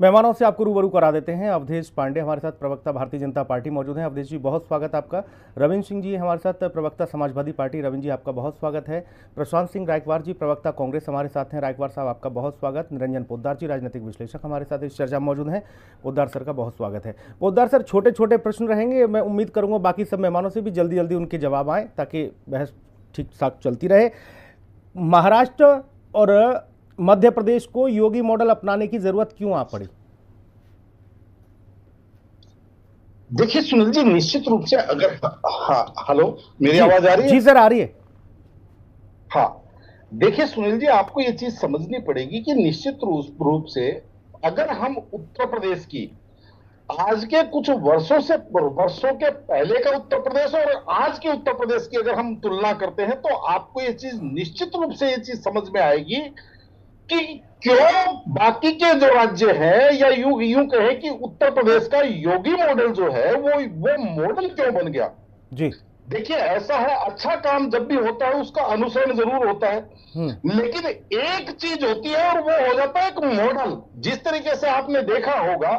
मेहमानों से आपको रूबरू करा देते हैं। अवधेश पांडे हमारे साथ, प्रवक्ता भारतीय जनता पार्टी मौजूद हैं। अवधेश जी, बहुत स्वागत आपका। रविंद्र सिंह जी हमारे साथ, प्रवक्ता समाजवादी पार्टी। रविंद्र जी, आपका बहुत स्वागत है। प्रशांत सिंह रायकवार जी, प्रवक्ता कांग्रेस, हमारे साथ हैं। रायकवार साहब, आपका बहुत स्वागत। निरंजन पोद्दार जी, राजनीतिक विश्लेषक, हमारे साथ इस चर्चा में मौजूद हैं। पोद्दार सर का बहुत स्वागत है। पोद्दार सर, छोटे छोटे प्रश्न रहेंगे, मैं उम्मीद करूंगा बाकी सब मेहमानों से भी जल्दी जल्दी उनके जवाब आए ताकि बहस ठीक ठाक चलती रहे। महाराष्ट्र और मध्य प्रदेश को योगी मॉडल अपनाने की जरूरत क्यों आ पड़ी? देखिए सुनील जी, निश्चित रूप से अगर हाँ, हेलो, मेरी जी आवाज आ रही है? जी सर, आ रही है। हाँ, देखिए सुनील जी, आपको ये चीज समझनी पड़ेगी कि निश्चित रूप से अगर हम उत्तर प्रदेश की आज के कुछ वर्षों के पहले का उत्तर प्रदेश और आज के उत्तर प्रदेश की अगर हम तुलना करते हैं तो आपको ये चीज निश्चित रूप से ये चीज समझ में आएगी कि क्यों बाकी के जो राज्य हैं, या यूं यूं कहें कि उत्तर प्रदेश का योगी मॉडल जो है वो मॉडल क्यों बन गया। जी। देखिए, ऐसा है, अच्छा काम जब भी होता है उसका अनुसरण जरूर होता है, लेकिन एक चीज होती है और वो हो जाता है एक मॉडल। जिस तरीके से आपने देखा होगा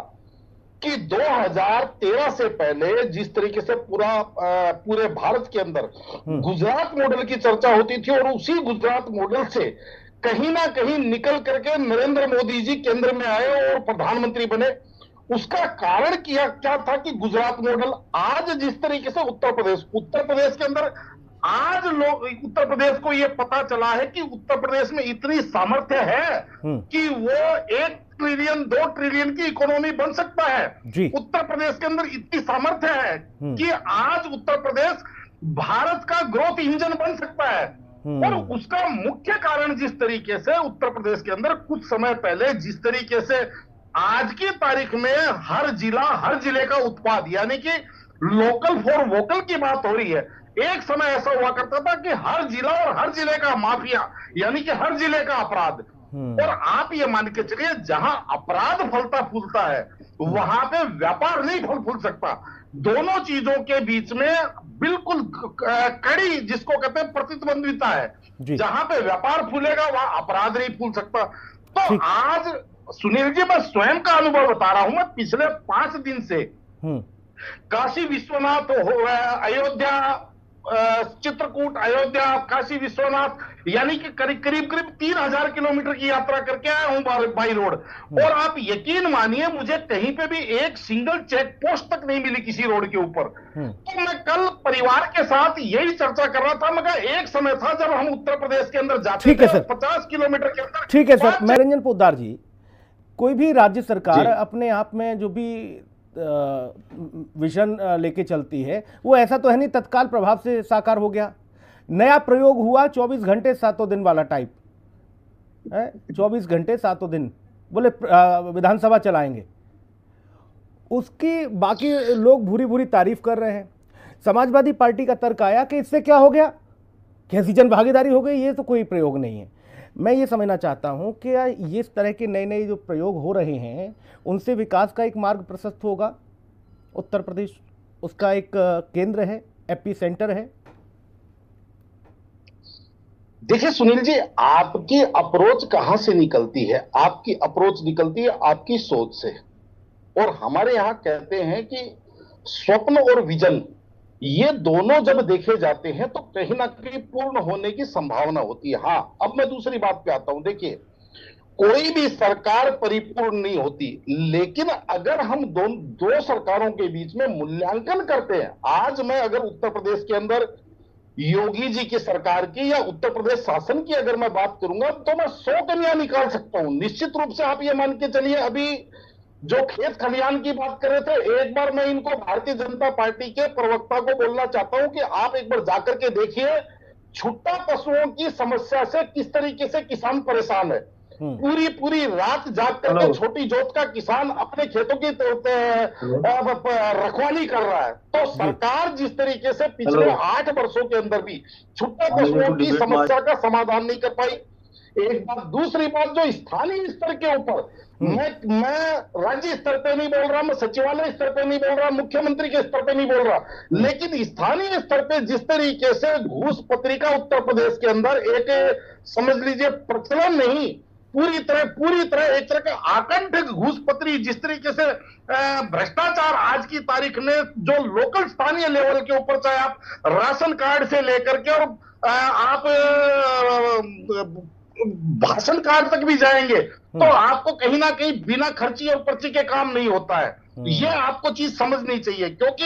कि 2013 से पहले जिस तरीके से पूरे भारत के अंदर गुजरात मॉडल की चर्चा होती थी, और उसी गुजरात मॉडल से कहीं ना कहीं निकल करके नरेंद्र मोदी जी केंद्र में आए और प्रधानमंत्री बने। उसका कारण क्या था कि गुजरात मॉडल आज जिस तरीके से उत्तर प्रदेश के अंदर आज लोग, उत्तर प्रदेश को यह पता चला है कि उत्तर प्रदेश में इतनी सामर्थ्य है कि वो 1 ट्रिलियन 2 ट्रिलियन की इकोनॉमी बन सकता है। उत्तर प्रदेश के अंदर इतनी सामर्थ्य है कि आज उत्तर प्रदेश भारत का ग्रोथ इंजन बन सकता है। और उसका मुख्य कारण जिस तरीके से उत्तर प्रदेश के अंदर कुछ समय पहले जिस तरीके से आज की तारीख में हर जिले का उत्पाद, यानी कि लोकल फॉर वोकल की बात हो रही है। एक समय ऐसा हुआ करता था कि हर जिला और हर जिले का माफिया, यानी कि हर जिले का अपराध। और आप ये मान के चलिए, जहां अपराध फलता फूलता है वहां पे व्यापार नहीं फल फूल सकता। दोनों चीजों के बीच में बिल्कुल कड़ी, जिसको कहते हैं प्रतिद्वंद्विता है। जहां पे व्यापार फूलेगा वहां अपराध नहीं फूल सकता। तो आज सुनील जी, मैं स्वयं का अनुभव बता रहा हूं। मैं पिछले 5 दिन से काशी विश्वनाथ अयोध्या, चित्रकूट, अयोध्या, काशी विश्वनाथ, यानी कि करीब 3000 किलोमीटर की यात्रा करके आया हूं बाई रोड। और आप यकीन मानिए, मुझे कहीं पे भी एक सिंगल चेक पोस्ट तक नहीं मिली किसी रोड के ऊपर। तो मैं कल परिवार के साथ यही चर्चा कर रहा था। मगर एक समय था जब हम उत्तर प्रदेश के अंदर जाते थे 50 किलोमीटर के अंदर। ठीक है सर। निरंजन पोद्दार जी, कोई भी राज्य सरकार अपने आप में जो भी विजन लेके चलती है, वो ऐसा तो है नहीं तत्काल प्रभाव से साकार हो गया। नया प्रयोग हुआ 24 घंटे 7 दिन वाला टाइप है। 24 घंटे 7 दिन बोले विधानसभा चलाएंगे, उसकी बाकी लोग भूरी भूरी तारीफ कर रहे हैं। समाजवादी पार्टी का तर्क आया कि इससे क्या हो गया, कैसी जन भागीदारी हो गई, ये तो कोई प्रयोग नहीं है। मैं ये समझना चाहता हूं कि ये इस तरह के नए नए जो प्रयोग हो रहे हैं उनसे विकास का एक मार्ग प्रशस्त होगा। उत्तर प्रदेश उसका एक केंद्र है, एपी सेंटर है। देखिए सुनील जी, आपकी अप्रोच कहां से निकलती है? आपकी अप्रोच निकलती है आपकी सोच से। और हमारे यहां कहते हैं कि स्वप्न और विजन, ये दोनों जब देखे जाते हैं तो कहीं ना कहीं पूर्ण होने की संभावना होती है। हाँ, अब मैं दूसरी बात पे आता हूं। देखिए, कोई भी सरकार परिपूर्ण नहीं होती, लेकिन अगर हम दो सरकारों के बीच में मूल्यांकन करते हैं, आज मैं अगर उत्तर प्रदेश के अंदर योगी जी की सरकार की या उत्तर प्रदेश शासन की अगर मैं बात करूंगा तो मैं 100 कमियां निकाल सकता हूं। निश्चित रूप से आप ये मान के चलिए, अभी जो खेत खलियान की बात कर रहे थे, एक बार मैं इनको भारतीय जनता पार्टी के प्रवक्ता को बोलना चाहता हूं कि आप एक बार जाकर के देखिए छुट्टा पशुओं की समस्या से किस तरीके से किसान परेशान है। पूरी रात जाग करके छोटी जोत का किसान अपने खेतों की रखवाली कर रहा है। तो सरकार जिस तरीके से पिछले 8 वर्षों के अंदर भी छुट्टा पशुओं की समस्या का समाधान नहीं कर पाई, एक बात। दूसरी बात, जो स्थानीय स्तर के ऊपर, मैं राज्य स्तर पे नहीं बोल रहा, मैं सचिवालय स्तर पे नहीं बोल रहा, मुख्यमंत्री के स्तर पे नहीं बोल रहा, लेकिन स्थानीय स्तर पे जिस तरीके से घूस पत्री का उत्तर प्रदेश के अंदर एक समझ लीजिए प्रचलन नहीं, पूरी तरह एक तरह का आकंठित घूसपत्री, जिस तरीके से भ्रष्टाचार आज की तारीख में जो लोकल स्थानीय लेवल के ऊपर, चाहे आप राशन कार्ड से लेकर के और आप भाषण कार्ड तक भी जाएंगे तो आपको कहीं ना कहीं बिना खर्ची और पर्ची के काम नहीं होता है। ये आपको चीज समझनी चाहिए, क्योंकि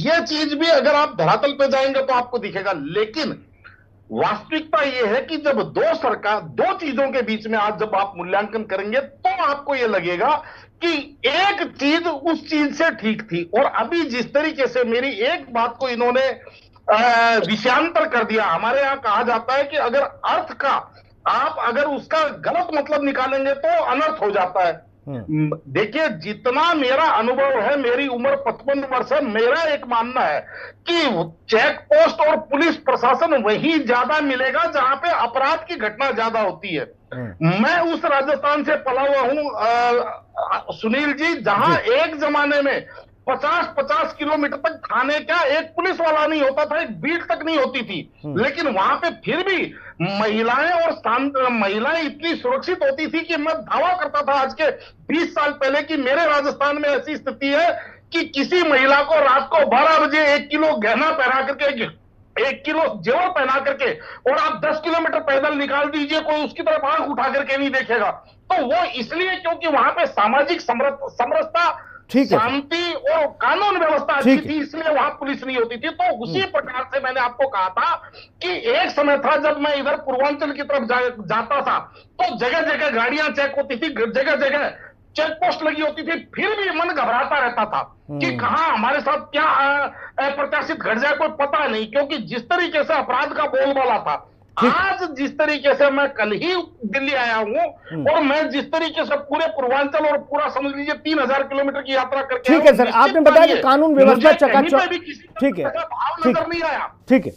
ये चीज भी अगर आप धरातल पे जाएंगे तो आपको दिखेगा। लेकिन वास्तविकता यह है कि जब दो चीजों के बीच में आज जब आप मूल्यांकन करेंगे तो आपको यह लगेगा कि एक चीज उस चीज से ठीक थी, और अभी जिस तरीके से मेरी एक बात को इन्होंने विषयांतर कर दिया। हमारे यहां कहा जाता है कि अगर अर्थ का आप अगर उसका गलत मतलब निकालेंगे तो अनर्थ हो जाता है। देखिए, जितना मेरा अनुभव है, मेरी उम्र 55 वर्ष है, मेरा एक मानना है कि चेक पोस्ट और पुलिस प्रशासन वही ज्यादा मिलेगा जहां पे अपराध की घटना ज्यादा होती है। मैं उस राजस्थान से पला हुआ हूं सुनील जी, जहां एक जमाने में 50-50 किलोमीटर तक थाने का एक पुलिस वाला नहीं होता था, एक बीट तक नहीं होती थी। लेकिन वहां पे फिर भी महिलाएं इतनी सुरक्षित होती थी कि मैं दावा करता था आज के 20 साल पहले कि मेरे राजस्थान में ऐसी स्थिति है कि किसी महिला को रात को 12 बजे 1 किलो गहना पहना करके, 1 किलो जेवर पहना करके, और आप 10 किलोमीटर पैदल निकाल दीजिए, कोई उसकी तरफ आंख उठा करके नहीं देखेगा। तो वो इसलिए क्योंकि वहां पे सामाजिक समरसता, शांति और कानून व्यवस्था अच्छी थी, इसलिए वहां पुलिस नहीं होती थी। तो उसी प्रकार से मैंने आपको कहा था कि एक समय था जब मैं इधर पूर्वांचल की तरफ जाता था तो जगह जगह गाड़ियां चेक होती थी, जगह जगह चेक पोस्ट लगी होती थी, फिर भी मन घबराता रहता था कि कहां हमारे साथ क्या अप्रत्याशित घट जाए, कोई पता नहीं। क्योंकि जिस तरीके से अपराध का बोलबाला था, आज जिस तरीके से, मैं कल ही दिल्ली आया हूं और मैं जिस तरीके से पूरे पूर्वांचल और पूरा समझ लीजिए 3000 किलोमीटर की यात्रा करके, ठीक है सर, आपने बताया कि कानून व्यवस्था चकाचौंध, ठीक है, भाव नजर नहीं आया। ठीक है।